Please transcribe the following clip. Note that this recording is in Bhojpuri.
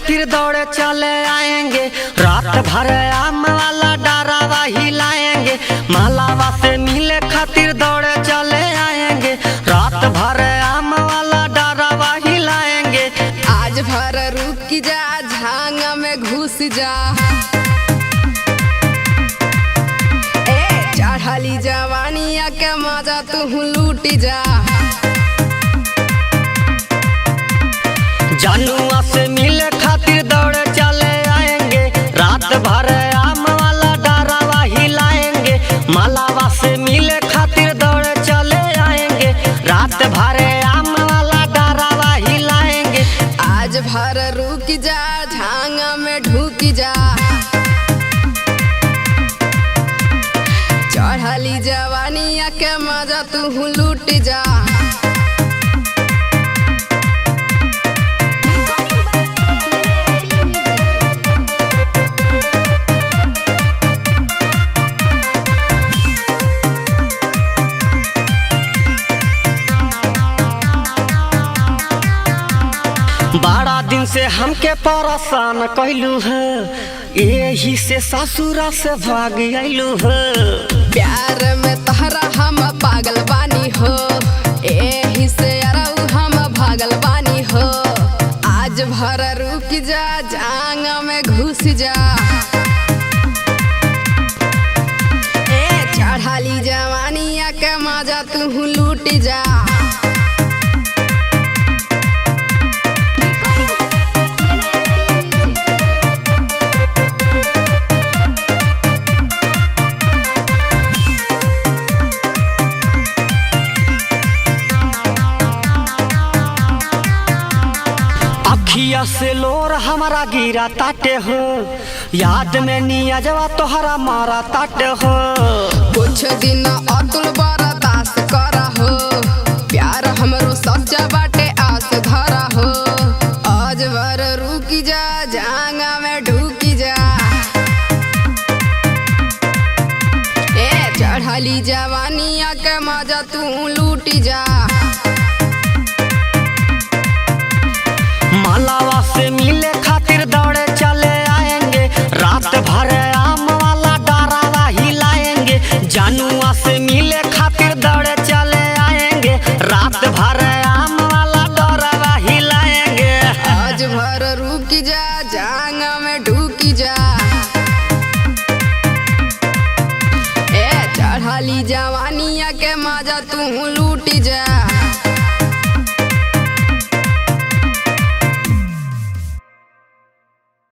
फिर दौड़े चले आएंगे। रात भर आम वाला डरावा हिलाएंगे। मालावा से मिले खातिर दौड़े चले आएंगे। रात भर आम वाला डरावा हिलाएंगे। आज भर रुक जा, झांगा में घुस जा। चढ़ली जवानिया के मजा तू लूट जा। जानुआ से मिले खातिर दौड़े चले आएंगे। रात भर आम वाला डरावा हिलाएंगे। मालावा से मिले खातिर दौड़े चले आएंगे। रात भर आम वाला डरावा हिलाएंगे। आज भर रुक जा, झांगा में ढुक जा। चढ़ली जवानिया के मजा तू लूट जा। बड़ा दिन से हमके परेशान कैलू है। यही से ससुरा से भाग आइलू है। प्यार में तहरा हम पागल बानी हो। यही से अरऊ हम भागल बानी हो। आज भर रुक जा, झांगा में घुस जा। चढ़ली जवानिया के मजा तू लूट जा। अखिया से लोर हमारा गिरा ताटे हो। याद में नियजवा तोहरा मारा ताटे हो। कुछ दिन अतुल बर्दाश्त करा हो। प्यार हमरो सच्चा बाटे, आस धरा हो। आज भर रुक जा, झांगा में ढुक जा। चढ़ली जवानिया के मजा तू लूट जा। मालावा से मिले खातिर दौड़े चले आएंगे। रात भर आम वाला डरावा हिलाएंगे। जानुआ से मिले खातिर दौड़े चले आएंगे। रात भर आम वाला डरावा हिलाएंगे। आज भर रुक जा, झांगा में ढुक जा। चढ़ली जवानिया के मजा तू लूट जा।